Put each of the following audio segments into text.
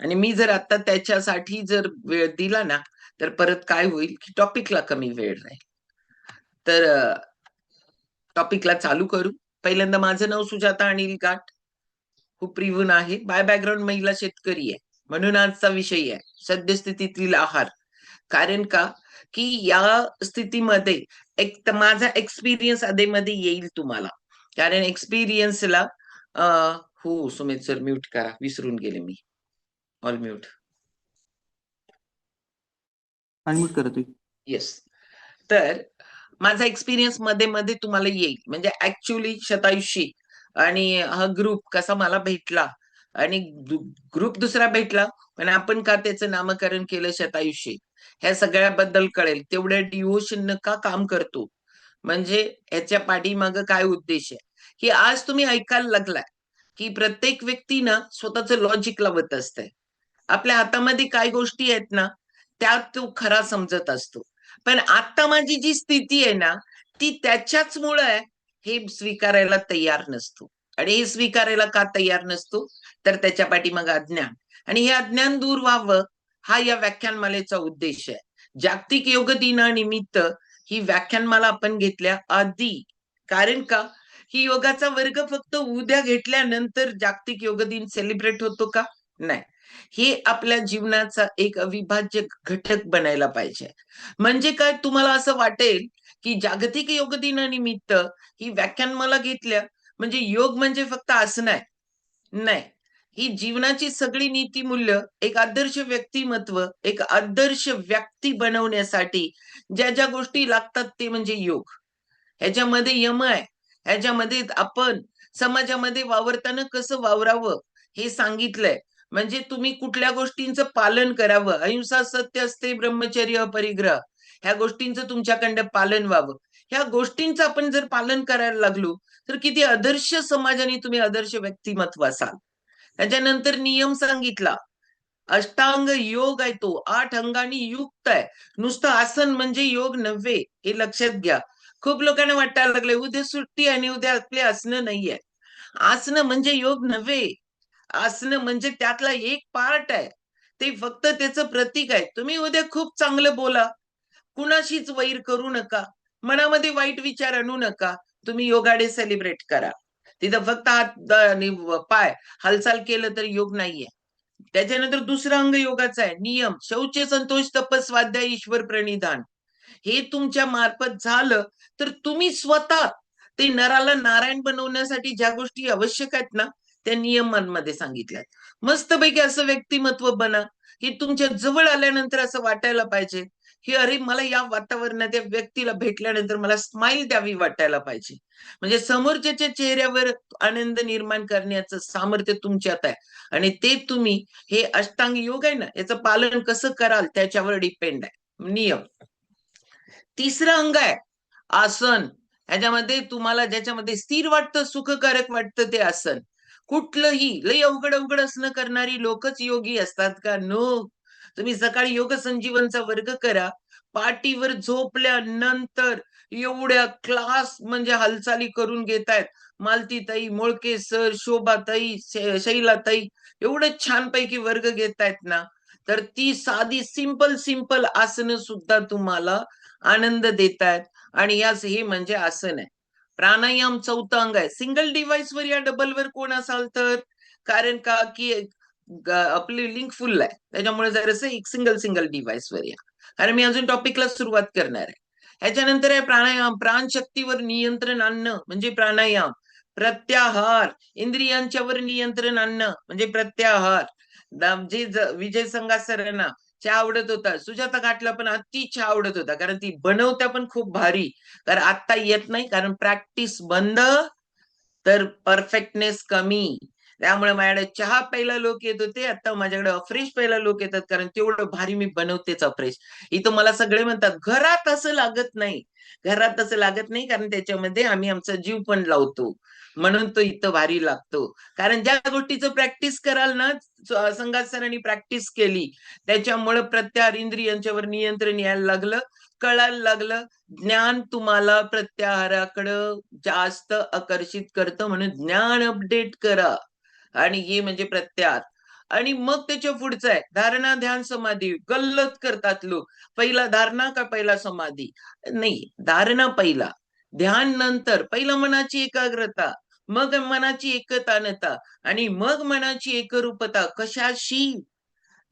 आणि मी जर आता त्याच्यासाठी जर वेळ दिला ना, तर परत काय होईल की टॉपिकला कमी वेळ राहील. तर टॉपिकला चालू करू. पहिल्यांदा माझं नाव सुजाता अनिल गाठ, हुपरीहून आहे. बाय बॅकग्राऊंड महिला शेतकरी आहे. म्हणून आजचा विषय आहे सद्यस्थितीतील आहार. कारण का की या स्थितीमध्ये माझा एक्सपिरियन्स आधीमध्ये येईल तुम्हाला. कारण एक्सपिरियन्सला हो सुमित सर म्यूट करा, विसरून गेले मी. All mute. अनम्यूट करा तुम्ही. येस. तर माझा एक्सपिरियन्स मध्ये मध्ये तुम्हाला येईल. म्हणजे ऍक्च्युली शतायुषी आणि हा ग्रुप कसा मला भेटला आणि ग्रुप दुसरा भेटला, पण आपण का त्याचं नामकरण केलं शतायुषी, ह्या सगळ्याबद्दल कळेल. तेवढ्या डिवोशन का काम करतो, म्हणजे ह्याच्या पाठीमाग काय उद्देश आहे, की आज तुम्ही ऐकायला लागलाय की प्रत्येक व्यक्ती ना स्वतःच लॉजिक लावत असते. आपल्या हातामध्ये काय गोष्टी आहेत ना, त्या तो खरा समजत असतो. पण आता माझी जी स्थिती आहे ना, ती त्याच्याच मुळे आहे, हे स्वीकारायला तयार नसतो. आणि हे स्वीकारायला का तयार नसतो, तर त्याच्या पाठीमाग अज्ञान. आणि हे अज्ञान दूर व्हावं, हा या व्याख्यानमालेचा उद्देश आहे. जागतिक योग दिनानिमित्त ही व्याख्यानमाला आपण घेतल्या आधी. कारण का, ही योगाचा वर्ग फक्त उद्या घेतल्यानंतर जागतिक योग दिन सेलिब्रेट होतो का? नाही. हे आपल्या जीवनाचा एक अविभाज्य घटक बनायला पाहिजे. म्हणजे काय, तुम्हाला असं वाटेल की जागतिक योग दिनानिमित्त ही व्याख्यानमाला घेतल्या म्हणजे योग म्हणजे फक्त आसन आहे. नाही. ही जीवनाची सगळी नीतिमूल्य, एक आदर्श व्यक्तिमत्व, एक आदर्श व्यक्ती बनवण्यासाठी ज्या ज्या गोष्टी लागतात ते म्हणजे योग. ह्याच्यामध्ये यम आहे. ह्याच्यामध्ये आपण समाजामध्ये वावरताना कसं वावरावं हे सांगितलंय. म्हणजे तुम्ही कुठल्या गोष्टींचं पालन करावं. अहिंसा, सत्य असते, ब्रह्मचर्य, अपरिग्रह, ह्या गोष्टींचं तुमच्याकडं पालन व्हावं. ह्या गोष्टींचं आपण जर पालन करायला लागलो तर किती आदर्श समाजाने तुम्ही आदर्श व्यक्तिमत्व असाल. त्याच्यानंतर नियम सांगितला. अष्टांग योग आहे तो, 8 अंगांनी युक्त आहे. नुसतं आसन म्हणजे योग नव्हे, हे लक्षात घ्या. खूप लोकांना वाटायला लागले उद्या सुट्टी आणि उद्या आपले आसनं नाहीये. आसनं म्हणजे योग नव्हे. आसनं म्हणजे त्यातला एक पार्ट आहे. ते फक्त त्याचं प्रतीक आहे. तुम्ही उद्या खूप चांगलं बोला, कुणाशीच वैर करू नका, मनामध्ये वाईट विचार आणू नका. तुम्ही योगा डे सेलिब्रेट करा. तिथं फक्त हात आणि पाय हालचाल केलं तर योग नाहीये. त्याच्यानंतर दुसरं अंग योगाचा आहे नियम, शौच, संतोष, तपस, स्वाध्याय, ईश्वर प्रणिधान. हे तुमच्या मार्फत झालं तर तुम्ही स्वतः ते नराला नारायण बनवण्यासाठी ज्या गोष्टी आवश्यक आहेत ना, त्या नियमांमध्ये सांगितल्यात. मस्तपैकी असं व्यक्तिमत्व बना की तुमच्या जवळ आल्यानंतर असं वाटायला पाहिजे की अरे, मला या वातावरणात या व्यक्तीला भेटल्यानंतर मला स्माइल द्यावी वाटायला पाहिजे. म्हणजे समोरच्याच्या चेहऱ्यावर आनंद निर्माण करण्याचं सामर्थ्य तुमच्यात आहे. आणि ते तुम्ही, हे अष्टांग योग आहे ना, याचं पालन कसं कराल त्याच्यावर डिपेंड आहे. नियम. तिसरं अंग आहे आसन. ह्याच्यामध्ये तुम्हाला ज्याच्यामध्ये स्थिर वाटतं, सुखकारक वाटतं ते आसन. कुठलंही लई अवघड अवघड असणं करणारी लोकच योगी असतात का? नो. तुम्ही सकाळी योग संजीवनचा वर्ग करा. पाठीवर झोपल्यानंतर एवढ्या क्लास म्हणजे हालचाली करून घेतायत. मालतीताई, मोळके सर, शोभाताई, शैलाताई एवढं छानपैकी वर्ग घेतायत ना, तर ती साधी सिंपल सिंपल आसनं सुद्धा तुम्हाला आनंद देतायत. आणि याच हे म्हणजे आसन आहे. प्राणायाम चौथं अंग आहे. सिंगल डिव्हाइस वर या डबल वर कोण असाल तर, कारण का की आपली लिंक फुल आहे, त्याच्यामुळे जरासं एक सिंगल सिंगल डिव्हाइस वर या. कारण मी अजून टॉपिकला सुरुवात करणार आहे. ह्याच्यानंतर आहे प्राणायाम, प्राणशक्तीवर नियंत्रण आणणं म्हणजे प्राणायाम. प्रत्याहार, इंद्रियांच्यावर नियंत्रण आणणं म्हणजे प्रत्याहार. जे विजय संघा सरांना चहा आवडत होता, सुजाता घाटला पण अति चहा आवडत होता, कारण ती बनवत्या पण खूप भारी. कारण आता येत नाही, कारण प्रॅक्टिस बंद तर परफेक्टनेस कमी. त्यामुळे माझ्याकडे चहा प्यायला लोक येत होते, आता माझ्याकडे अफ्रेश प्यायला लोक येतात, कारण तेवढं भारी मी बनवतेच अफ्रेश. इथं मला सगळे म्हणतात घरात असं लागत नाही. घरात असं लागत नाही, कारण त्याच्यामध्ये आम्ही आमचा जीव पण लावतो, म्हणून तो इथं भारी लागतो. कारण ज्या गोष्टीचं प्रॅक्टिस कराल ना, संघात सरांनी प्रॅक्टिस केली, त्याच्यामुळे प्रत्याहार, इंद्रियांच्यावर नियंत्रण यायला लागलं, कळायला लागलं. ज्ञान तुम्हाला प्रत्याहाराकडं जास्त आकर्षित करतं, म्हणून ज्ञान अपडेट करा. आणि हे म्हणजे प्रत्याहार. आणि मग त्याच्या पुढचं आहे धारणा ध्यान समाधी. गल्लत करतात लोक, पहिला धारणा का पहिला समाधी? नाही, धारणा पहिला, ध्यान नंतर. पहिला मनाची एकाग्रता, मग मनाची एकतानता, आणि मग मनाची एकरूपता. कशाशी?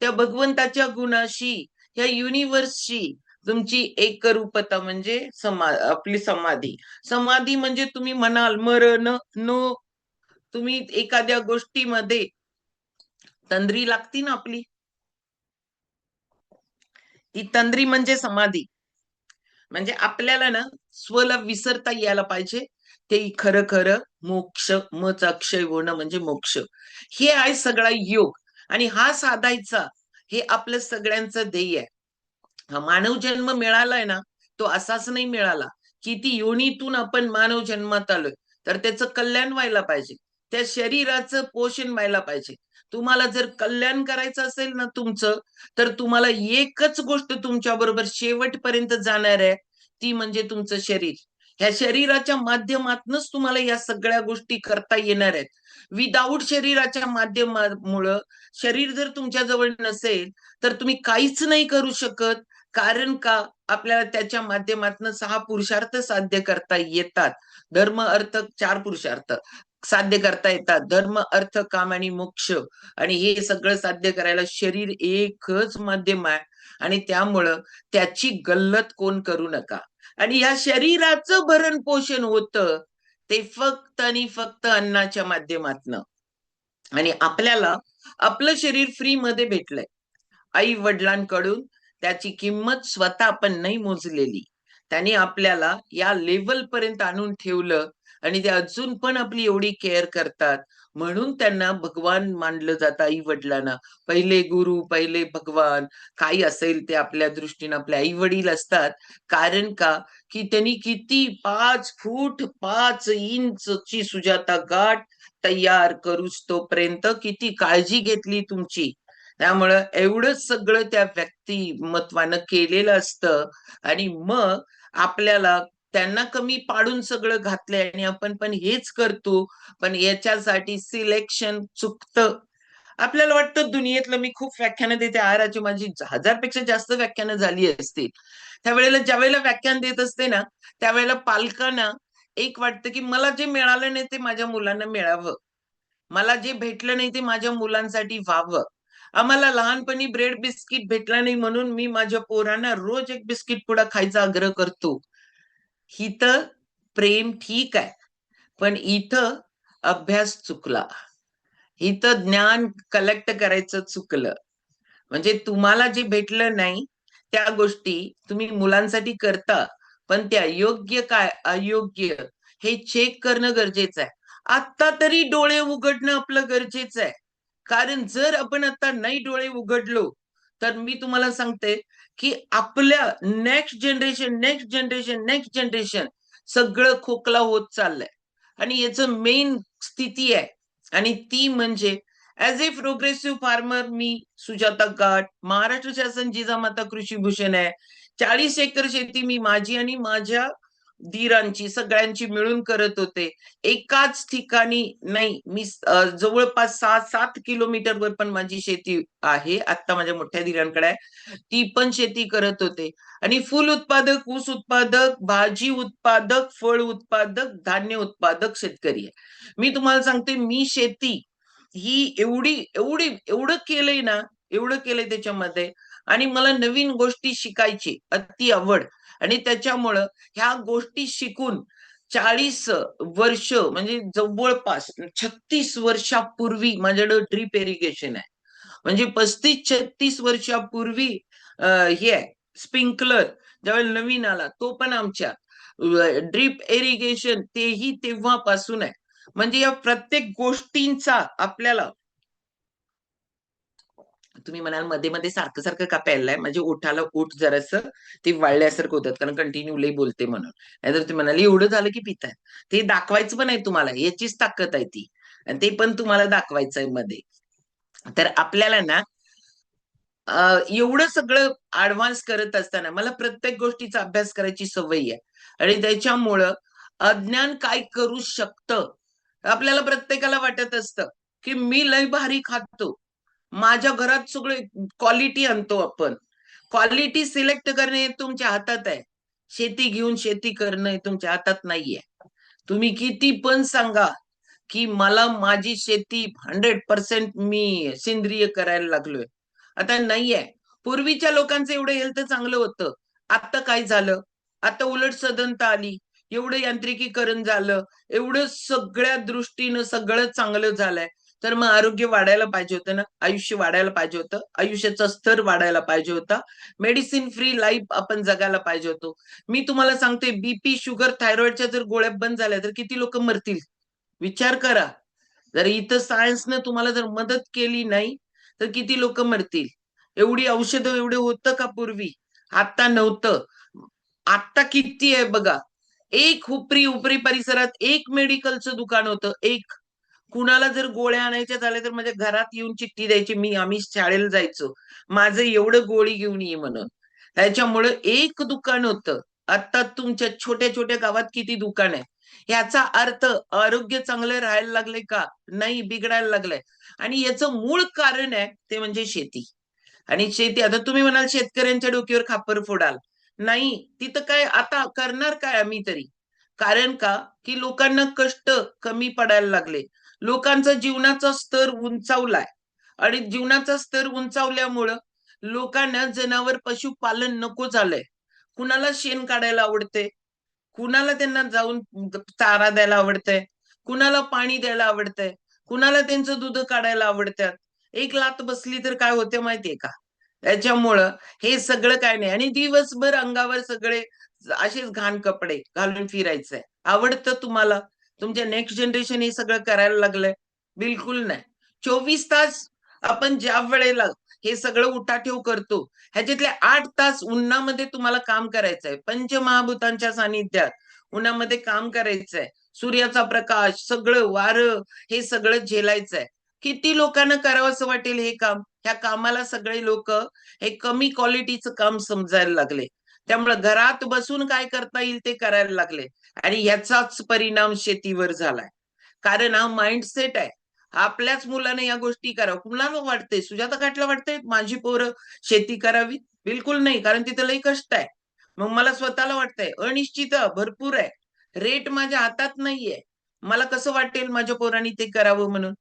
त्या भगवंताच्या गुणाशी, या युनिव्हर्सशी तुमची एकरूपता म्हणजे आपली समाधी. समाधी म्हणजे तुम्ही म्हणाल मरण नो, तुम्ही एखाद्या गोष्टीमध्ये तंद्री लागती ना आपली, ती तंद्री म्हणजे समाधी. म्हणजे आपल्याला ना स्वला विसरता यायला पाहिजे. ते खरं खरं मोक्ष, मच अक्षय होणं म्हणजे मोक्ष. हे आहे सगळा योग, आणि हा साधायचा, हे आपलं सगळ्यांचं ध्येय आहे. हा मानव जन्म मिळालाय ना, तो असाच नाही मिळाला. किती योनीतून आपण मानव जन्मात आलोय, तर त्याचं कल्याण व्हायला पाहिजे, त्या शरीराचं पोषण व्हायला पाहिजे. तुम्हाला जर कल्याण करायचं असेल ना तुमचं, तर तुम्हाला एकच गोष्ट तुमच्या बरोबर शेवटपर्यंत जाणार आहे, ती म्हणजे तुमचं शरीर. ह्या शरीराच्या माध्यमातूनच तुम्हाला या सगळ्या गोष्टी करता येणार आहेत. विदाऊट शरीराच्या माध्यमामुळं, शरीर जर तुमच्या जवळ नसेल तर तुम्ही काहीच नाही करू शकत. कारण का? आपल्याला त्याच्या माध्यमातून 6 पुरुषार्थ साध्य करता येतात. धर्म अर्थ 4 पुरुषार्थ साध्य करता येतात. धर्म अर्थ काम आणि मोक्ष. आणि हे सगळं साध्य करायला शरीर एकच माध्यम आहे, आणि त्यामुळं त्याची गल्लत कोण करू नका. आणि या शरीराचं भरण पोषण होतं ते फक्त आणि फक्त अन्नाच्या माध्यमातनं. आणि आपल्याला आपलं शरीर फ्री मध्ये भेटलंय आई वडिलांकडून. त्याची किंमत स्वतः आपण नाही मोजलेली. त्यांनी आपल्याला या लेवल पर्यंत आणून ठेवलं, आणि ते अजून पण आपली एवढी केअर करतात. म्हणून त्यांना भगवान मानलं जातं, आई वडिलांना. पहिले गुरु, पहिले भगवान, काही असेल ते आपल्या दृष्टीने आपले आई वडील असतात. कारण का? की त्यांनी किती 5 फूट 5 इंचची सुजाता गाठ तयार करूच तोपर्यंत किती काळजी घेतली तुमची. त्यामुळं एवढं सगळं त्या व्यक्तिमत्वानं केलेलं असतं. आणि मग आपल्याला त्यांना कमी पाडून सगळं घातलंय, आणि आपण पण हेच करतो. पण याच्यासाठी सिलेक्शन चुकतं. आपल्याला वाटतं दुनियेतलं, मी खूप व्याख्यानं देते आहाराची, माझी 1000 पेक्षा जास्त व्याख्यानं झाली असतील. त्यावेळेला ज्यावेळेला व्याख्यान देत असते ना, त्यावेळेला पालकांना एक वाटतं की मला जे मिळालं नाही ते माझ्या मुलांना मिळावं, मला जे भेटलं नाही ते माझ्या मुलांसाठी व्हावं. आम्हाला लहानपणी ब्रेड बिस्किट भेटला नाही म्हणून मी माझ्या पोरांना रोज एक बिस्किट पुडा खायचा आग्रह करतो. इथं प्रेम ठीक आहे, पण इथं अभ्यास चुकला. इथं ज्ञान कलेक्ट करायचं चुकलं. म्हणजे तुम्हाला जे भेटलं नाही त्या गोष्टी तुम्ही मुलांसाठी करता, पण त्या योग्य काय अयोग्य हे चेक करणं गरजेचं आहे. आता तरी डोळे उघडणं आपलं गरजेचं आहे. कारण जर आपण आता नाही डोळे उघडलो, तर मी तुम्हाला सांगते की आपल्या नेक्स्ट जनरेशन सगळं खोकला होत चाललंय. आणि याचं मेन स्थिती आहे, आणि ती म्हणजे ऍज ए प्रोग्रेसिव्ह फार्मर, मी सुजाता गाठ, महाराष्ट्र शासन जिजामाता कृषी भूषण आहे. 40 एकर शेती मी माझी आणि माझ्या धीरांची सगळ्यांची मिळून करत होते. एकाच ठिकाणी नाही, मी जवळपास 6-7 किलोमीटरवर पण माझी शेती आहे. आता माझ्या मोठ्या धीरांकडे आहे, ती पण शेती करत होते. आणि फुल उत्पादक, ऊस उत्पादक, भाजी उत्पादक, फळ उत्पादक, धान्य उत्पादक शेतकरी आहे. मी तुम्हाला सांगते, मी शेती ही एवढी एवढी एवढं केलंय ना, एवढं केलंय त्याच्यामध्ये. आणि मला नवीन गोष्टी शिकायची अति आवड. आणि त्याच्यामुळं ह्या गोष्टी शिकून 40 वर्ष म्हणजे जवळपास 36 वर्षापूर्वी माझ्याकडे ड्रीप इरिगेशन आहे. म्हणजे 35-36 वर्षापूर्वी हे आहे स्प्रिंकलर. ज्यावेळेला नवीन आला तो पण आमच्या ड्रीप इरिगेशन, तेही तेव्हापासून आहे. म्हणजे या प्रत्येक गोष्टींचा आपल्याला, तुम्ही म्हणाल मध्ये मध्ये सारखं सारखं का प्यायलाय, म्हणजे ओठाला ओठ जरासं ते वाळल्यासारखं होतात, कारण कंटिन्यू लई बोलते म्हणून. नाहीतर तुम्ही म्हणाले एवढं झालं की पिताय. ते दाखवायचं पण आहे तुम्हाला, याचीच ताकद आहे ती, आणि ते पण तुम्हाला दाखवायचंय मध्ये. तर आपल्याला ना एवढं सगळं ऍडव्हान्स करत असताना मला प्रत्येक गोष्टीचा अभ्यास करायची सवय आहे. आणि त्याच्यामुळं अज्ञान काय करू शकतं, आपल्याला प्रत्येकाला वाटत असतं की मी लय भारी खातो, माझ्या घरात सगळे क्वालिटी आणतो आपण. क्वालिटी सिलेक्ट करणे हे तुमच्या हातात आहे. शेती घेऊन शेती करणं हे तुमच्या हातात नाहीये. तुम्ही किती पण सांगा की मला माझी शेती 100% मी सेंद्रिय करायला लागलोय. आता नाहीये. पूर्वीच्या लोकांचं एवढं हेल्थ चांगलं होतं. आता काय झालं? आता उलट सदनता आली. एवढं यांत्रिकीकरण झालं. एवढं सगळ्या दृष्टीनं सगळं चांगलं झालंय. तर मग आरोग्य वाढायला पाहिजे होतं ना, आयुष्य वाढायला पाहिजे होतं, आयुष्याचा स्तर वाढायला पाहिजे होता, मेडिसिन फ्री लाईफ आपण जगायला पाहिजे होतो. मी तुम्हाला सांगते, बीपी, शुगर, थायरॉइडच्या जर गोळ्या बंद झाल्या तर किती लोक मरतील? विचार करा. जर इथं सायन्सनं तुम्हाला जर मदत केली नाही तर किती लोक मरतील? एवढी औषधं एवढे होतं का पूर्वी? आता नव्हतं. आता किती आहे बघा. एक हुपरी उपरी परिसरात एक मेडिकलचं दुकान होतं, एक. कुणाला जर गोळ्या आणायच्या झाल्या तर माझ्या घरात येऊन चिठ्ठी द्यायची, आम्ही शाळेला जायचो, माझं एवढं गोळी घेऊन ये म्हणून. त्याच्यामुळे एक दुकान होतं. आता तुमच्या छोट्या छोट्या गावात किती दुकान आहे? याचा अर्थ आरोग्य चांगलं राहायला लागले का? नाही, बिघडायला लागलंय. आणि याचं मूळ कारण आहे ते म्हणजे शेती. आणि शेती, आता तुम्ही म्हणाल शेतकऱ्यांच्या डोक्यावर खापर फोडाल. नाही, तिथं काय आता करणार काय आम्ही तरी? कारण का की लोकांना कष्ट कमी पडायला लागले. लोकांचा जीवनाचा स्तर उंचावलाय. आणि जीवनाचा स्तर उंचावल्यामुळं लोकांना जनावर पशुपालन नको झालंय. कुणाला शेण काढायला आवडते, कुणाला त्यांना जाऊन चारा द्यायला आवडतंय, कुणाला पाणी द्यायला आवडतंय, कुणाला त्यांचं दूध काढायला आवडतात. एक लात बसली तर काय होते माहितीये का? त्याच्यामुळं हे सगळं काय नाही. आणि दिवसभर अंगावर सगळे असेच घाण कपडे घालून फिरायचंय. आवडतं तुम्हाला? तुमच्या नेक्स्ट जनरेशन हे सगळं करायला लागलंय? बिलकुल नाही. 24 तास आपण ज्या वेळेला हे सगळं उठाठेव करतो, ह्याच्यातले 8 तास उन्हामध्ये तुम्हाला काम करायचंय. पंचमहाभूतांच्या सानिध्यात उन्हामध्ये काम करायचंय. सूर्याचा प्रकाश, सगळं वारं, हे सगळं झेलायचंय. किती लोकांना करावंसं वाटेल हे काम? ह्या कामाला सगळे लोक हे कमी क्वालिटीचं काम समजायला लागले. त्यामुळे घरात बसून काय करता येईल ते करायला लागले. आणि याचाच परिणाम शेतीवर झालाय. कारण हा माइंडसेट आहे. आपल्याच मुलाने या गोष्टी करावं. कुणाला वाटतंय? सुजाता काटला वाटतंय माझी पोरं शेती करावी? बिलकुल नाही, कारण तिथं लई कष्ट आहे. मग मला स्वतःला वाटतंय अनिश्चित भरपूर आहे. रेट माझ्या हातात नाहीये. मला कसं वाटेल माझ्या पोरांनी ते करावं म्हणून?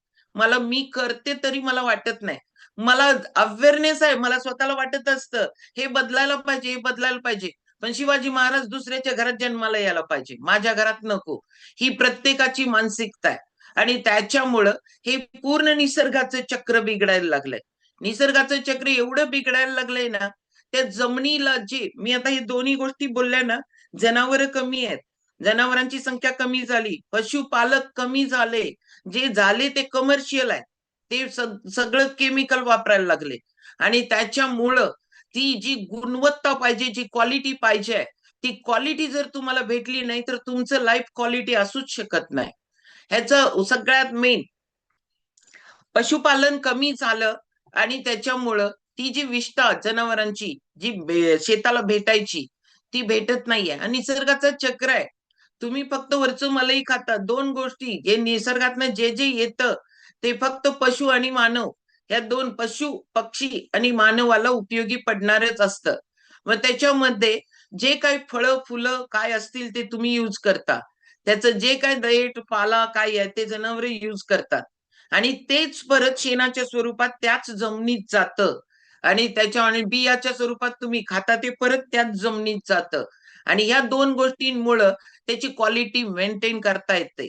मी करते तरी मला वाटत नाही. मला अवेअरनेस आहे. मला स्वतःला वाटत असतं हे बदलायला पाहिजे, हे बदलायला पाहिजे. पण शिवाजी महाराज दुसऱ्याच्या घरात जन्माला यायला पाहिजे, माझ्या घरात नको. ही प्रत्येकाची मानसिकता आहे. आणि त्याच्यामुळं हे पूर्ण निसर्गाचं चक्र बिघडायला लागलंय. निसर्गाचं चक्र एवढं बिघडायला लागलंय ना, त्या जमिनीला जे मी आता हे दोन्ही गोष्टी बोलल्या ना, जनावर कमी आहेत, जनावरांची संख्या कमी झाली, पशुपालक कमी झाले, जे झाले ते कमर्शियल आहे, ते सगळं केमिकल वापरायला लागले. आणि त्याच्यामुळं ती जी गुणवत्ता पाहिजे, जी क्वालिटी पाहिजे, ती क्वालिटी जर तुम्हाला भेटली नाही तर तुमचं लाईफ क्वालिटी असूच शकत नाही. ह्याचं सगळ्यात मेन पशुपालन कमी झालं. आणि त्याच्यामुळं ती जी विष्ठा जनावरांची जी शेताला भेटायची ती भेटत नाहीये. आणि निसर्गाचं चक्र आहे. तुम्ही फक्त वरचं मलई खाता. दोन गोष्टी जे निसर्गातनं जे जे येतं ते फक्त पशु आणि मानव, या दोन, पशु पक्षी आणि मानवाला उपयोगी पडणारच असतं. मग त्याच्यामध्ये जे काही फळं फुलं काय असतील ते तुम्ही यूज करता. त्याचं जे काय देठ पाला काय आहे ते जनावर यूज करतात. आणि तेच परत शेणाच्या स्वरूपात त्याच जमिनीत जातं. आणि त्याच्या आणि बियाच्या स्वरूपात तुम्ही खाता ते परत त्याच जमिनीत जातं. आणि ह्या दोन गोष्टींमुळं त्याची क्वालिटी मेंटेन करता येते.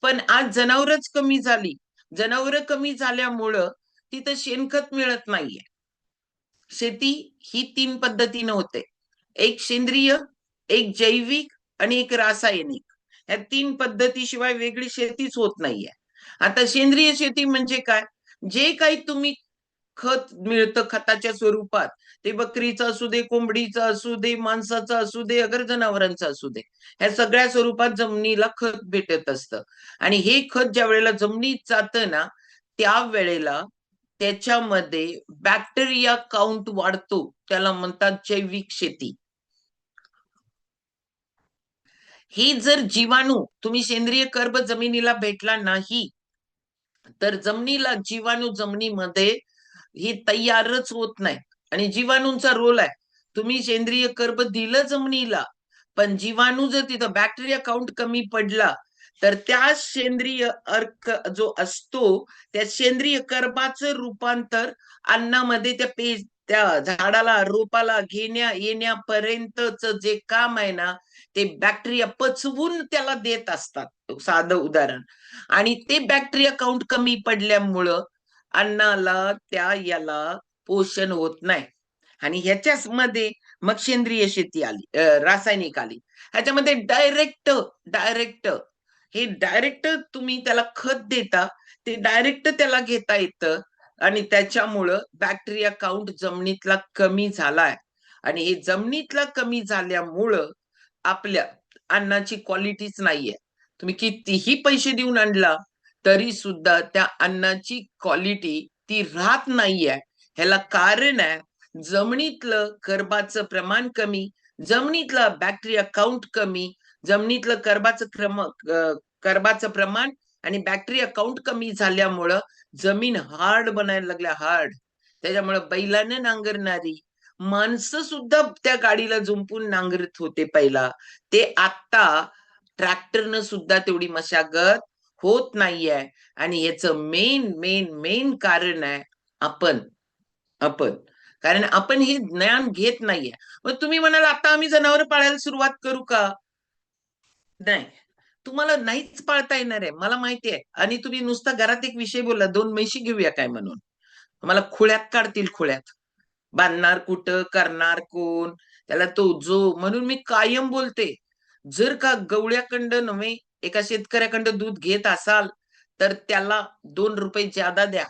पण आज जनावरच कमी झाली. जनावर कमी झाल्यामुळं तिथं शेणखत मिळत नाहीये. शेती ही 3 पद्धतीनं होते. एक सेंद्रिय, एक जैविक आणि एक रासायनिक. या 3 पद्धतीशिवाय वेगळी शेतीच होत नाहीये. आता सेंद्रिय शेती म्हणजे काय? जे काही तुम्ही खत मिळतं खताच्या स्वरूपात, ते बकरीचं असू दे, कोंबडीचं असू दे, माणसाचं असू दे, अगर जनावरांचं असू दे, ह्या सगळ्या स्वरूपात जमिनीला खत भेटत असतं. आणि हे खत ज्या वेळेला जमिनीत जातं ना, त्यावेळेला त्याच्यामध्ये बॅक्टेरिया काउंट वाढतो. त्याला म्हणतात जैविक शेती. ही जर जीवाणू तुम्ही सेंद्रिय कर्ब जमिनीला भेटला नाही तर जमिनीला जीवाणू जमिनीमध्ये हे तयारच होत नाही. आणि जीवाणूंचा रोल आहे. तुम्ही सेंद्रिय कर्ब दिलं जमिनीला, पण जीवाणू जर तिथं बॅक्टेरिया काउंट कमी पडला, तर त्या सेंद्रिय अर्क जो असतो त्या सेंद्रिय कर्बाचं रूपांतर अन्नामध्ये त्या झाडाला रोपाला घेण्या येण्यापर्यंतच जे काम आहे ना, ते बॅक्टेरिया पचवून त्याला देत असतात. साधं उदाहरण. आणि ते बॅक्टेरिया काउंट कमी पडल्यामुळं अन्नाला याला पोषण होत नाही. आणि ह्याच्याच मध्ये मग सेंद्रिय शेती आली, रासायनिक आली. ह्याच्यामध्ये डायरेक्ट हे डायरेक्ट तुम्ही त्याला खत देता, ते डायरेक्ट त्याला घेता येतं. आणि त्याच्यामुळं बॅक्टेरिया काउंट जमिनीतला कमी झालाय. आणि हे जमिनीतला कमी झाल्यामुळं आपल्या अन्नाची क्वालिटीच नाहीये. तुम्ही कितीही पैसे देऊन आणला तरी सुद्धा त्या अन्नाची क्वालिटी ती राहत नाहीये. ह्याला कारण आहे जमिनीतलं कर्बाचं प्रमाण कमी, जमिनीतला बॅक्टेरिया काउंट कमी, जमिनीतलं कर्बाचं प्रमाण आणि बॅक्टेरिया काउंट कमी झाल्यामुळं जमीन हार्ड बनायला लागल्या, हार्ड. त्याच्यामुळे बैलाने नांगरणारी माणसं सुद्धा त्या गाडीला जुंपून नांगरत होते पहिला, ते आता ट्रॅक्टरनं सुद्धा तेवढी मशागत होत नाहीये. आणि याचं मेन कारण आहे आपण आपण कारण आपण हे ज्ञान घेत नाहीये. मग तुम्ही म्हणाल आता आम्ही जनावर पाळायला सुरुवात करू का? नाही, तुम्हाला नाहीच पाळता येणार आहे, मला माहिती आहे. आणि तुम्ही नुसता घरात एक विषय बोलला, 2 म्हशी घेऊया काय म्हणून, तुम्हाला खुळ्यात काढतील, खुळ्यात. बांधणार कुठं, करणार कोण, त्याला तो जो म्हणून मी कायम बोलते, जर का गवळ्याकडं नव्हे एका शेतकऱ्याकडं दूध घेत असाल तर त्याला 2 रुपये ज्यादा द्या.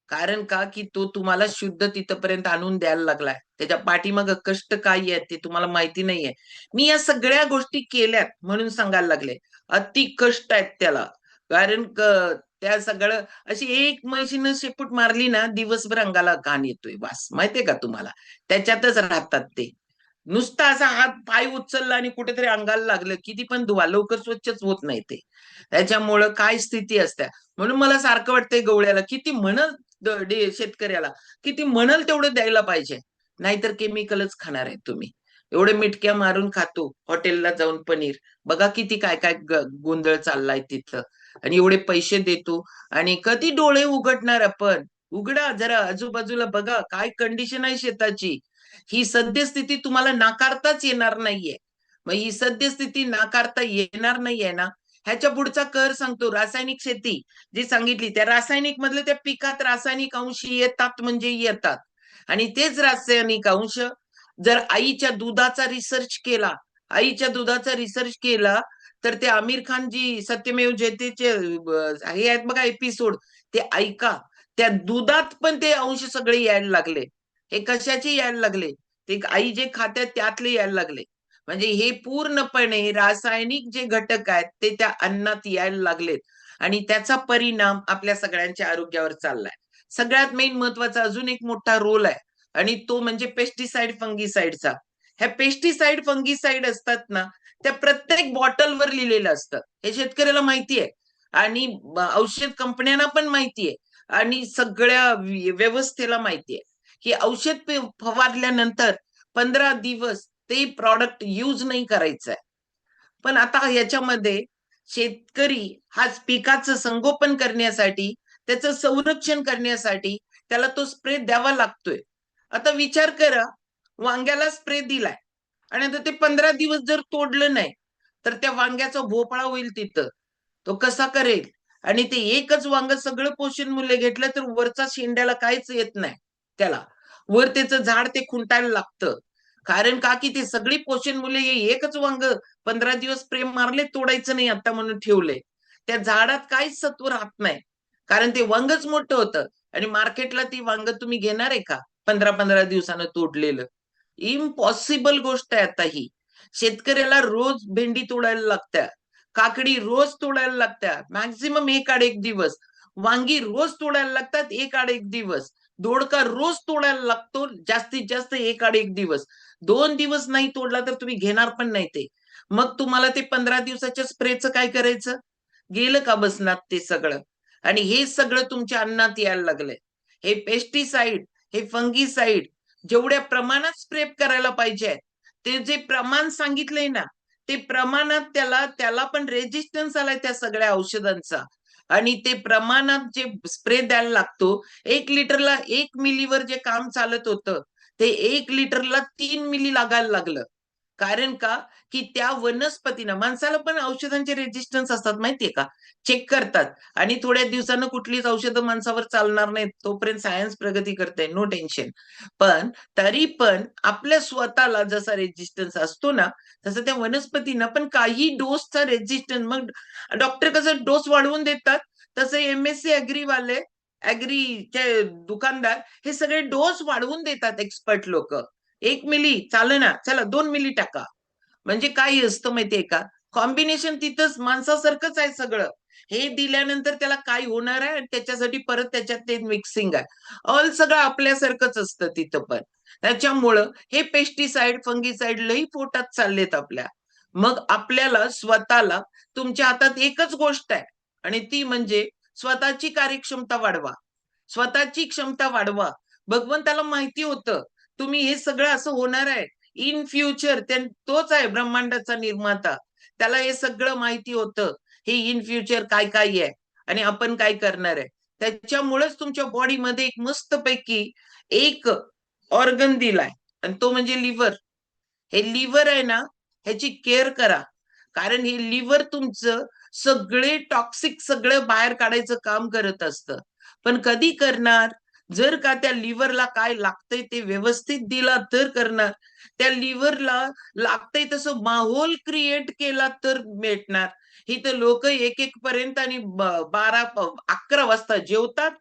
कारण का की तो तुम्हाला शुद्ध तिथपर्यंत आणून द्यायला लागलाय. त्याच्या पाठीमाग कष्ट काय आहेत ते तुम्हाला माहिती नाहीये. मी या सगळ्या गोष्टी केल्यात म्हणून सांगायला लागले. अति कष्ट आहेत त्याला. कारण त्या सगळं अशी एक म्हशीनं शेपूट मारली ना, दिवसभर अंगाला घाण येतोय वास. माहितीये का तुम्हाला? त्याच्यातच राहतात ते. नुसता असा हात पाय उचलला आणि कुठेतरी अंगाला लागलं किती पण धुवा, लवकर स्वच्छच होत नाही ते. त्याच्यामुळं काय स्थिती असते. म्हणून मला सारखं वाटतंय गवळ्याला किती म्हणल शेतकऱ्याला किती म्हणल तेवढं द्यायला पाहिजे. नाहीतर केमिकलच खाणार आहे तुम्ही. एवढे मिटक्या मारून खातो हॉटेलला जाऊन पनीर. बघा किती काय काय गोंधळ चाललाय तिथं. आणि एवढे पैसे देतो आणि कधी डोळे उघडणार आपण? उघडा जरा, आजूबाजूला बघा काय कंडिशन आहे शेताची. ही सद्यस्थिती तुम्हाला नाकारताच येणार नाहीये. मग ही सद्यस्थिती नाकारता येणार नाहीये ना, ह्याच्या पुढचा कर सांगतो. रासायनिक शेती जी सांगितली, त्या रासायनिक मधले त्या पिकात रासायनिक अंश येतात म्हणजे येतात. आणि तेच रासायनिक अंश जर आईच्या दुधाचा रिसर्च केला तर ते आमिर खान जी सत्यमेव जयतेचे हे आहेत बघा एपिसोड, ते ऐका. त्या दुधात पण ते अंश सगळे यायला लागले. हे कशाचे यायला लागले? ते आई जे खात्यात त्यातले यायला लागले. म्हणजे हे पूर्णपणे रासायनिक जे घटक आहेत ते त्या अन्नात यायला लागलेत. आणि त्याचा परिणाम आपल्या सगळ्यांच्या आरोग्यावर चाललाय. सगळ्यात मेन महत्वाचा अजून एक मोठा रोल आहे. आणि तो म्हणजे पेस्टिसाइड फंगिसाइडचा. ह्या पेस्टिसाइड फंगिसाइड असतात ना, त्या प्रत्येक बॉटलवर लिहिलेलं असतं. हे शेतकऱ्याला माहिती आहे. आणि औषध कंपन्यांना पण माहिती आहे. आणि सगळ्या व्यवस्थेला माहिती आहे की औषध फवारल्यानंतर 15 दिवस ते प्रॉडक्ट यूज नाही करायचं आहे. पण आता याच्यामध्ये शेतकरी हा पिकाचं संगोपन करण्यासाठी, त्याचं संरक्षण करण्यासाठी त्याला तो स्प्रे द्यावा लागतोय. आता विचार करा, वांग्याला स्प्रे दिलाय आणि आता ते 15 दिवस जर तोडलं नाही तर त्या वांग्याचा भोपळा होईल तिथं. तो कसा करेल? आणि ते एकच वांग सगळं पोषण मूल्य घेतलं तर वरचा शेंड्याला काहीच येत नाही त्याला. वर त्याचं झाड ते खुंटायला लागतं. कारण का की ते सगळी पोषण मूल्य हे एकच वांग 15 दिवस स्प्रे मारले, तोडायचं नाही आता म्हणून ठेवलंय. त्या झाडात काहीच सत्व राहत नाही. कारण ते वांगच मोठं होतं. आणि मार्केटला ती वांग तुम्ही घेणार आहे का 15-15 दिवसानं तोडलेलं? इम्पॉसिबल गोष्ट आहे आता ही. शेतकऱ्याला रोज भेंडी तोडायला लागत्या, काकडी रोज तोडायला लागत्या, मॅक्झिमम एक आड एक दिवस. वांगी रोज तोडायला लागतात एक आड एक दिवस. दोडका रोज तोडायला लागतो जास्तीत जास्त एक आड एक दिवस. 2 दिवस नाही तोडला तर तुम्ही घेणार पण नाही ते. मग तुम्हाला ते 15 दिवसाच्या स्प्रेचं काय करायचं? गेलं का बसनात ते सगळं. आणि हे सगळं तुमच्या अन्नात यायला लागलंय. हे पेस्टिसाइड, हे फंगीसाइड जेवढ्या प्रमाणात स्प्रे करायला पाहिजे ते जे प्रमाण सांगितलंय ना, ते प्रमाणात त्याला पण रेजिस्टन्स आलाय त्या सगळ्या औषधांचा. आणि ते प्रमाणात जे स्प्रे द्यायला लागतो, 1 लिटरला 1 मिलीवर जे काम चालत होतं, ते 1 लिटरला 3 मिली लागायला लागलं. कारण का, की त्या वनस्पतीनं, माणसाला पण औषधांचे रेजिस्टन्स असतात माहितीये का? चेक करतात. आणि थोड्या दिवसानं कुठलीच औषधं माणसावर चालणार नाहीत. तोपर्यंत सायन्स प्रगती करते, नो टेन्शन. पण तरी पण आपल्या स्वतःला जसा रेजिस्टन्स असतो ना, तसं त्या वनस्पतींना पण काही डोसचा रेजिस्टन्स. मग डॉक्टर कसं डोस वाढवून देतात, तसं एमएससी वाले, ॲग्रीचे दुकानदार हे सगळे डोस वाढवून देतात एक्सपर्ट लोकं. 1 मिली चालेना, चला 2 मिली टाका. म्हणजे काय असतं माहितीये का? कॉम्बिनेशन तिथंच माणसासारखंच आहे सगळं. हे दिल्यानंतर त्याला काय होणार आहे आणि त्याच्यासाठी परत त्याच्यात ते मिक्सिंग आहे. ऑल सगळं आपल्यासारखंच असतं तिथं पण. त्याच्यामुळं हे पेस्टिसाइड, फंगिसाइड लई पोटात चाललेत आपल्या. मग आपल्याला स्वतःला, तुमच्या हातात एकच गोष्ट आहे आणि ती म्हणजे स्वतःची कार्यक्षमता वाढवा. स्वतःची क्षमता वाढवा. भगवंताला माहिती होतं, तुम्ही हे सगळं असं होणार आहे. इन फ्युचर तोच आहे ब्रह्मांडाचा निर्माता. त्याला हे सगळं माहिती होतं. हे इन फ्युचर काय काय आहे आणि आपण काय करणार आहे. त्याच्यामुळेच तुमच्या बॉडीमध्ये एक मस्तपैकी एक ऑर्गन दिलाय आणि तो म्हणजे लिव्हर. हे लिव्हर आहे ना, ह्याची केअर करा. कारण हे लिव्हर तुमचं सगळे टॉक्सिक सगळं बाहेर काढायचं काम करत असतं. पण कधी करणार? जर का त्या लिव्हरला काय लागतंय ते व्यवस्थित दिला तर करणार. त्या लिव्हरला लागतंय तसं माहोल क्रिएट केला तर भेटणार. इथं लोक 1-1 पर्यंत आणि 11 वाजता जेवतात,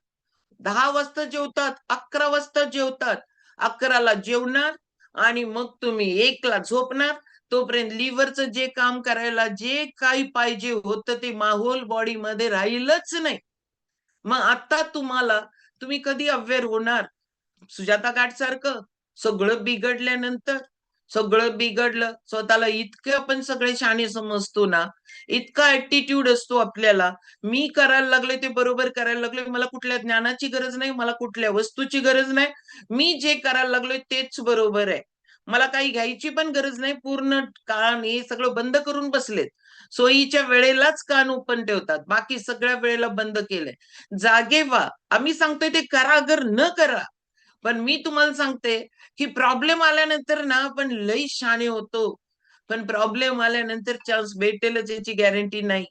10 वाजता जेवतात, 11 वाजता जेवतात. 11ला जेवणार आणि मग तुम्ही 1ला झोपणार. तोपर्यंत लिव्हरचं जे काम करायला जे काही पाहिजे होतं ते माहोल बॉडीमध्ये राहीलच नाही. मग आता तुम्ही कधी अवेअर होणार? सुजाता घाट सारखं सगळं बिघडल्यानंतर. सगळं बिघडलं, स्वतःला इतके आपण सगळे शहाणे समजतो ना, इतका ऍटिट्यूड असतो आपल्याला. मी करायला लागले ते बरोबर करायला लागले, मला कुठल्या ज्ञानाची गरज नाही, मला कुठल्या वस्तूची गरज नाही. मी जे करायला लागलोय तेच बरोबर आहे. मला काही घ्यायची पण गरज नाही. पूर्ण कान हे सगळं बंद करून बसलेत. सोयीच्या वेळेलाच कान ओपन ठेवतात, बाकी सगळ्या वेळेला बंद केलंय. जागे व्हा. आम्ही सांगतोय ते करा, अगर न करा. पण मी तुम्हाला सांगते, की प्रॉब्लेम आल्यानंतर ना आपण लई शहाणे होतो. पण प्रॉब्लेम आल्यानंतर चान्स भेटेलच याची गॅरंटी नाही.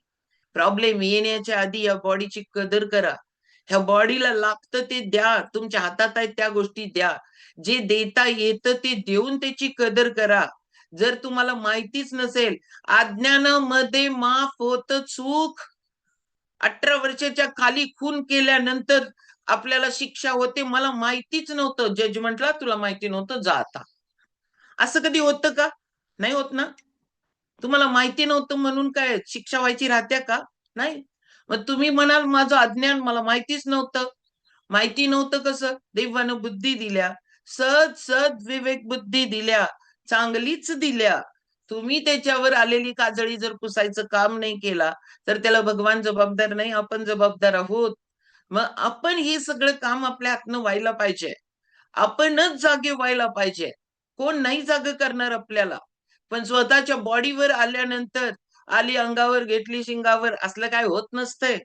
प्रॉब्लेम येण्याच्या आधी या बॉडीची कदर करा. ह्या बॉडीला लागतं ते द्या. तुमच्या हातात आहे त्या गोष्टी द्या. जे देता येतं ते देऊन त्याची कदर करा. जर तुम्हाला माहितीच नसेल, अज्ञानामध्ये माफ होतं चूक. 18 वर्षाच्या खाली खून केल्यानंतर आपल्याला शिक्षा होते. मला माहितीच नव्हतं. जजमेंटला तुला माहिती नव्हतं, जा आता. असं कधी होतं का? नाही होत ना. तुम्हाला माहिती नव्हतं म्हणून काय शिक्षा व्हायची राहत्या का? नाही. मग तुम्ही म्हणाल माझं अज्ञान, मला माहितीच नव्हतं. माहिती नव्हतं कसं? देवानं बुद्धी दिल्या. सद सद विवेक बुद्धी दिल्या. चांगलीच दिल्या. तुम्ही त्याच्यावर आलेली काजळी जर पुसायचं काम नाही केला, तर त्याला भगवान जबाबदार नाही, आपण जबाबदार आहोत. मग आपण हे सगळं काम आपल्या हातनं व्हायला पाहिजे. आपणच जागे व्हायला पाहिजे. कोण नाही जाग करणार आपल्याला. पण स्वतःच्या बॉडीवर आल्यानंतर, आली अंगावर घेतली शिंगावर, असलं काय होत नसतंय.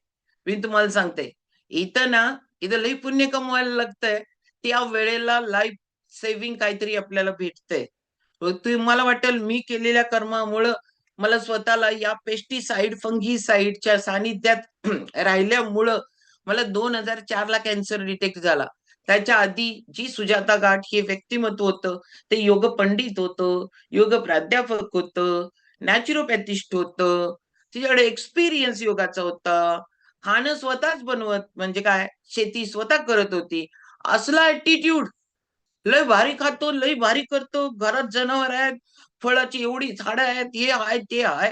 मी तुम्हाला सांगते. इथं ना, इथं लई पुण्य कमवायला लागतंय. त्या वेळेला लाईफ सेव्हिंग काहीतरी आपल्याला भेटतंय. तुम्हाला वाटेल मी केलेल्या कर्मामुळं मला स्वतःला या पेस्टिसाइड, फंगीसाइडच्या सानिध्यात राहिल्यामुळं मला 2004 ला कॅन्सर डिटेक्ट झाला. त्याच्या आधी जी सुजाता घाट हे व्यक्तिमत्व होतं, ते योग पंडित होतं, योग प्राध्यापक होतं, नॅचरोपॅथिस्ट होतं. तिच्याकडे एक्सपिरियन्स योगाचा होता. खाणं स्वतःच बनवत, म्हणजे काय, शेती स्वतः करत होती. असला ॲटिट्यूड, लय भारी खातो, लय भारी करतो, घरात जनावर आहेत, फळाची एवढी झाडं आहेत, हे आहे, ते आहे.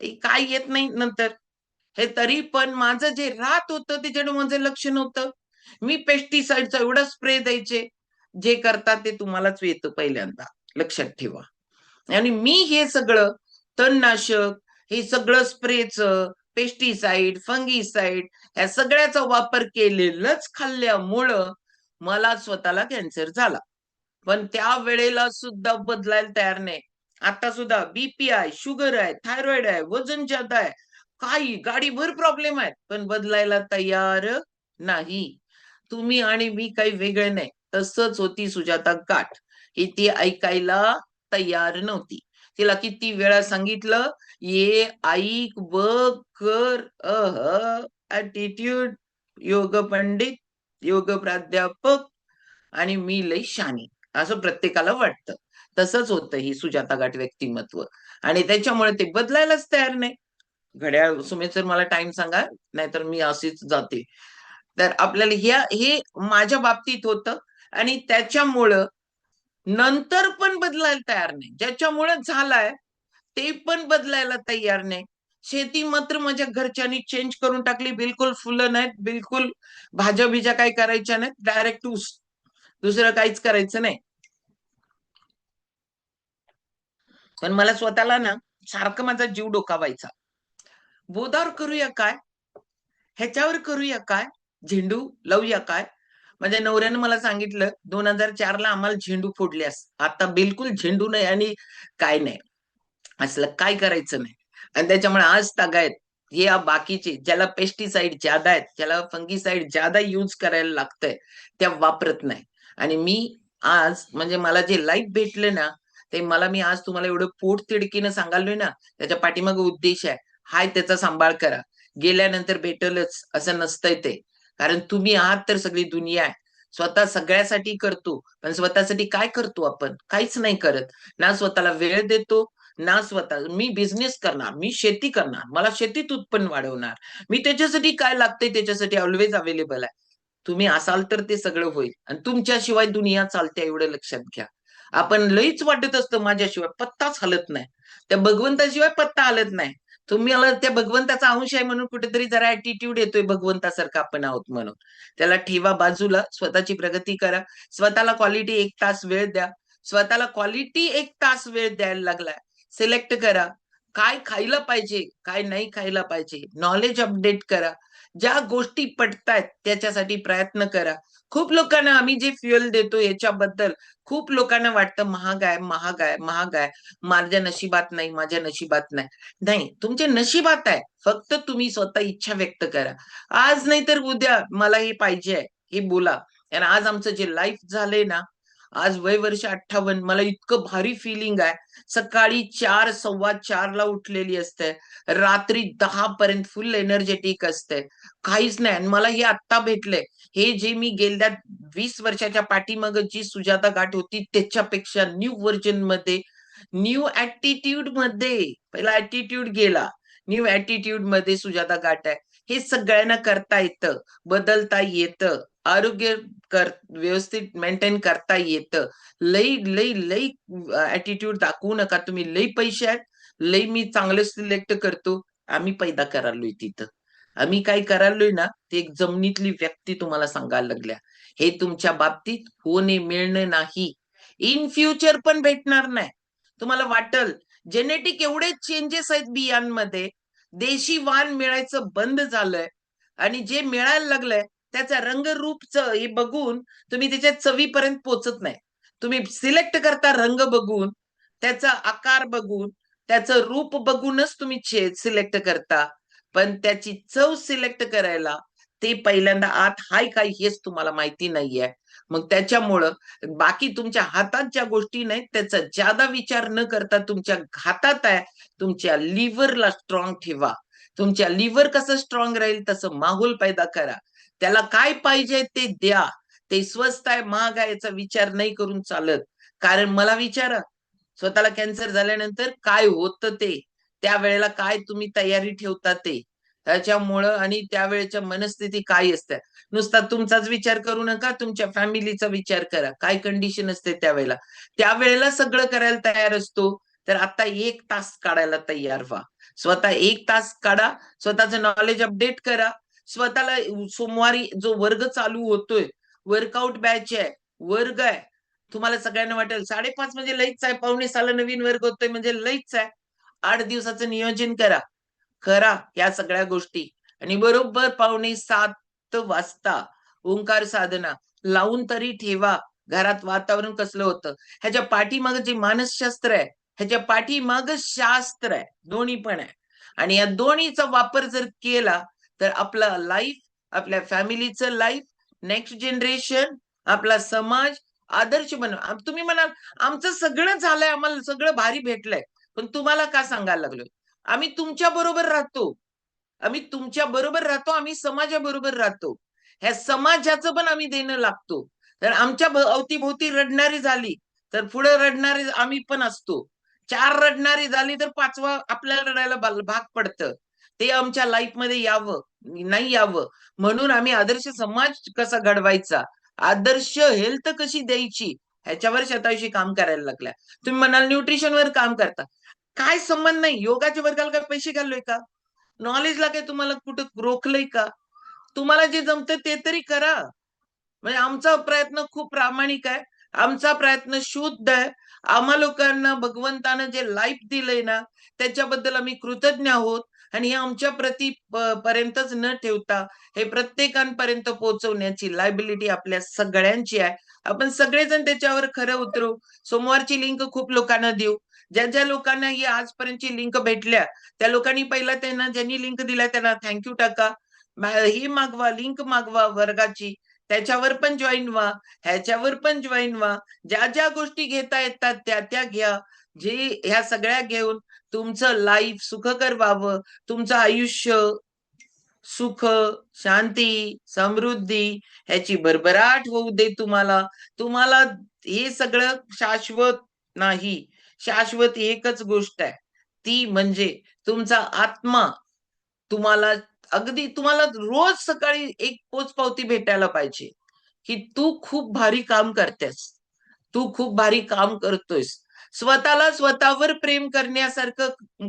हे काय येत नाही नंतर. हे तरी पण माझं जे राहत होतं त्याच्याकडे माझं लक्ष नव्हतं. मी पेस्टिसाइडचा एवढा स्प्रे द्यायचे. जे करतात ते तुम्हालाच येतं पहिल्यांदा. लक्षात ठेवा. आणि मी हे सगळं तणनाशक, हे सगळं स्प्रेचं पेस्टिसाइड, फंगीसाइड ह्या सगळ्याचा वापर केलेलंच खाल्ल्यामुळं मला स्वतःला कॅन्सर झाला. पण त्या वेळेला सुद्धा बदलायला तयार नाही. आता सुद्धा बीपी आहे, शुगर आहे, थायरॉइड आहे, वजन जादा आहे, काही गाडीभर प्रॉब्लेम आहेत, पण बदलायला तयार नाही. तुम्ही आणि मी काही वेगळे नाही. तसंच होती सुजाता गाठ. ही ती ऐकायला तयार नव्हती. तिला किती वेळा सांगितलं, ये ऐक बघ कर ऍटिट्यूड, योग पंडित, योग प्राध्यापक आणि मी लई शानी असं प्रत्येकाला वाटतं. तसंच होतं ही सुजाता गाठ व्यक्तिमत्व. आणि त्याच्यामुळे ते बदलायलाच तयार नाही. घड्याळ सुमित सर मला टाइम सांगा, नाहीतर मी अशीच जाते. तर आपल्याला हे माझ्या बाबतीत होतं. आणि त्याच्यामुळं नंतर पण बदलायला तयार नाही. ज्याच्यामुळे झालाय ते पण बदलायला तयार नाही. शेती मात्र माझ्या घरच्यांनी चेंज करून टाकली. बिलकुल फुलं नाहीत, बिलकुल भाज्या बिज्या काही करायच्या नाहीत, डायरेक्ट ऊस, दुसरं काहीच करायचं नाही. पण मला स्वतःला ना सारखं माझा जीव डोकावायचा. बोधावर करूया काय, ह्याच्यावर करूया काय, झेंडू लावूया काय. माझ्या नवऱ्यानं मला सांगितलं 2004 ला आम्हाला झेंडू फोडल्यास, आता बिलकुल झेंडू नाही आणि काय नाही, असलं काय करायचं नाही. आणि त्याच्यामुळे आज तागायत हे बाकीचे ज्याला पेस्टिसाइड ज्यादा आहेत, ज्याला फंगीसाइड ज्यादा यूज करायला लागतंय, त्या वापरत नाही. आणि मी आज म्हणजे मला जे लाईफ भेटले ना, ते मला मी आज तुम्हाला एवढं पोट तिडकीनं सांगालोय ना, त्याच्या पाठीमागे उद्देश आहे. हाय त्याचा सांभाळ करा. गेल्यानंतर भेटलच असं नसतंय ते. कारण तुम्ही आहात तर सगळी दुनिया आहे. स्वतः सगळ्यासाठी करतो, पण स्वतःसाठी काय करतो आपण? काहीच नाही करत. ना स्वतःला वेळ देतो, ना स्वतः. मी बिझनेस करणार, मी शेती करणार, मला शेतीत उत्पन्न वाढवणार, मी त्याच्यासाठी काय लागतंय त्याच्यासाठी ऑलवेज अवेलेबल आहे. तुम्ही असाल तर ते सगळं होईल. आणि तुमच्याशिवाय दुनिया चालते एवढं लक्षात घ्या. आपण लईच वाटत असतं माझ्याशिवाय पत्ताच हलत नाही, त्या भगवंताशिवाय पत्ता हलत नाही. तुम्हाला त्या भगवंताचा अंश आहे म्हणून कुठेतरी जरा ऍटिट्यूड येतोय भगवंतासारखं आपण आहोत म्हणून. त्याला ठेवा बाजूला, स्वतःची प्रगती करा. स्वतःला क्वालिटी 1 तास वेळ द्या. स्वतःला क्वालिटी 1 तास वेळ द्यायला लागलाय, सिलेक्ट करा. काय खायला पाहिजे, काय नाही खायला पाहिजे, नॉलेज अपडेट करा. ज्या गोष्टी पटतायत त्याच्यासाठी प्रयत्न करा. खूप लोकांना आम्ही जे फ्युएल देतो याच्याबद्दल खूप लोकांना वाटतं महाग आहे, महाग आहे, महाग आहे, माझ्या नशिबात नाही, माझ्या नशिबात नाही. नाही, तुमच्या नशिबात आहे. फक्त तुम्ही स्वतः इच्छा व्यक्त करा. आज नाही तर उद्या मला हे पाहिजे आहे, हे बोला. आणि आज आमचं जे लाईफ झालंय ना, आज वय वर्ष 58, मला इतकं भारी फिलिंग आहे. सकाळी 4, 4:15 ला उठलेली असते, रात्री 10 पर्यंत फुल एनर्जेटिक असते. काहीच नाही. आणि मला हे आत्ता भेटलंय. हे जे मी गेल्या 20 वर्षाच्या पाठीमाग जी सुजाता गाठ होती त्याच्यापेक्षा न्यू व्हर्जन मध्ये, न्यू ऍटिट्यूड मध्ये. पहिला ऍटिट्यूड गेला, न्यू ऍटिट्यूड मध्ये सुजाता गाठ आहे. हे सगळ्यांना करता येतं, बदलता येतं, आरोग्य व्यवस्थित मेंटेन करता येतं. लई लई लई ऍटिट्यूड दाखवू नका. तुम्ही लई पैसे आहेत, लई मी चांगलं सिलेक्ट करतो. आम्ही पैदा करालोय तिथं. आम्ही काय करालोय ना, ते एक जमिनीतली व्यक्ती तुम्हाला सांगायला लागल्या. हे तुमच्या बाबतीत होणे मिळणं नाही. इन फ्युचर पण भेटणार नाही. तुम्हाला वाटल जेनेटिक एवढे चेंजेस आहेत बियांमध्ये, देशी वाण मिळायचं बंद झालंय. आणि जे मिळायला लागलंय त्याचा रंगरूपचं हे बघून तुम्ही त्याच्या चवीपर्यंत पोहोचत नाही. तुम्ही सिलेक्ट करता रंग बघून, त्याचा आकार बघून, त्याचं रूप बघूनच तुम्ही सिलेक्ट करता. पण त्याची चव सिलेक्ट करायला ते पहिल्यांदा आत हाय काय हेच तुम्हाला माहिती नाहीये. मग त्याच्यामुळं बाकी तुमच्या हातात ज्या गोष्टी नाहीत त्याचा ज्यादा विचार न करता तुमच्या हातात आहे, तुमच्या लिव्हरला स्ट्रॉंग ठेवा. तुमच्या लिव्हर कसं स्ट्रॉंग राहील तसं माहोल पैदा करा. त्याला काय पाहिजे ते द्या. ते स्वस्त आहे, महाग आहे याचा विचार नाही करून चालत. कारण मला विचारा, स्वतःला कॅन्सर झाल्यानंतर काय होतं ते, त्यावेळेला काय तुम्ही तयारी ठेवता ते, त्याच्यामुळं. आणि त्यावेळेच्या मनस्थिती काय असते. नुसता तुमचाच विचार करू नका, तुमच्या फॅमिलीचा विचार करा. काय कंडिशन असते त्यावेळेला. त्यावेळेला सगळं करायला तयार असतो. तर आता 1 तास काढायला तयार व्हा. स्वतः 1 तास काढा. स्वतःचं नॉलेज अपडेट करा. स्वतःला सोमवारी जो वर्ग चालू होतोय, वर्कआउट बॅच आहे, वर्ग आहे. तुम्हाला सगळ्यांना वाटेल 5:30 म्हणजे लईच आहे, 5:45 नवीन वर्ग होतोय म्हणजे लईच आहे. 8 दिवसाचं नियोजन करा. करा या सगळ्या गोष्टी. आणि बरोबर 6:45 वाजता ओंकार साधना लावून तरी ठेवा. घरात वातावरण कसलं होतं, ह्याच्या पाठीमागे जे मानसशास्त्र आहे, ह्याच्या पाठीमागे शास्त्र आहे, दोन्ही पण आहे. आणि या दोन्हीचा वापर जर केला तर आपला लाईफ, आपल्या फॅमिलीचं लाईफ, नेक्स्ट जनरेशन, आपला समाज आदर्श बनव. तुम्ही म्हणाल आमचं सगळं झालंय, आम्हाला सगळं भारी भेटलंय, पण तुम्हाला का सांगायला लागलोय? आम्ही तुमच्या बरोबर राहतो. आम्ही तुमच्या बरोबर राहतो, आम्ही समाजाबरोबर राहतो. ह्या समाजाचं पण आम्ही देणं लागतो. तर आमच्या अवतीभोवती रडणारी झाली तर पुढे रडणारे आम्ही पण असतो. 4 रडणारी झाली तर 5वा आपल्याला रडायला भाग पडतं. ते आमच्या लाईफमध्ये यावं, नाही यावं म्हणून आम्ही आदर्श समाज कसा घडवायचा, आदर्श हेल्थ कशी द्यायची, ह्याच्यावर शतायुषी काम करायला लागल्या. तुम्ही म्हणाल न्यूट्रिशनवर काम करता. काय संबंध नाही. योगाच्या वर्गाला काय पैसे घाललोय का? नॉलेजला काय तुम्हाला कुठं रोखलंय का? तुम्हाला जे जमतं ते तरी करा. म्हणजे आमचा प्रयत्न खूप प्रामाणिक आहे. आमचा प्रयत्न शुद्ध आहे. आम्हा लोकांना भगवंतानं जे लाईफ दिलंय ना, त्याच्याबद्दल आम्ही कृतज्ञ आहोत. आणि हे आमच्या पर्यंतच न ठेवता हे प्रत्येकापर्यंत पोहोचवण्याची लायबिलिटी आपल्या सगळ्यांची आहे. आपण सगळेजण त्याच्यावर खरं उतरू. सोमवारची लिंक खूप लोकांना देऊ. ज्या ज्या लोकांना ही आजपर्यंतची लिंक भेटल्या, त्या लोकांनी पहिला त्यांना ज्यांनी लिंक दिल्या त्यांना थँक्यू टाका. ही मागवा, लिंक मागवा वर्गाची. त्याच्यावर पण जॉईन व्हा, ह्याच्यावर पण जॉईन व्हा. ज्या ज्या गोष्टी घेता येतात त्या त्या घ्या. जे ह्या सगळ्या घेऊन तुमचं लाईफ सुखकर व्हावं, तुमचं आयुष्य सुख, शांती, समृद्धी ह्याची भरभराट होऊ दे तुम्हाला. तुम्हाला हे सगळं शाश्वत नाही. शाश्वत एकच गोष्ट आहे, ती म्हणजे तुमचा आत्मा. तुम्हाला अगदी तुम्हाला रोज सकाळी एक पोचपावती भेटायला पाहिजे, की तू खूप भारी काम करतेस. तू खूप भारी काम करतोयस. स्वतःला स्वतःवर प्रेम करण्यासारखं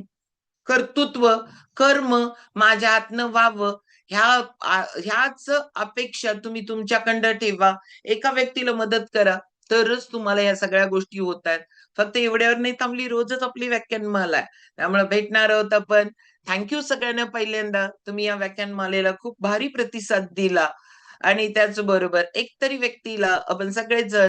कर्तृत्व, कर्म माझ्या हातनं व्हावं, ह्याच अपेक्षा तुम्ही तुमच्याकडं ठेवा. एका व्यक्तीला मदत करा, तरच तुम्हाला या सगळ्या गोष्टी होतायत. फक्त एवढ्यावर नाही थांबली, रोजच आपली व्याख्यानमाला आहे. त्यामुळे भेटणार आहोत आपण. थँक सगळ्यांना. पहिल्यांदा तुम्ही या व्याख्यानमालेला खूप भारी प्रतिसाद दिला. आणि त्याचबरोबर एक तरी व्यक्तीला आपण सगळेच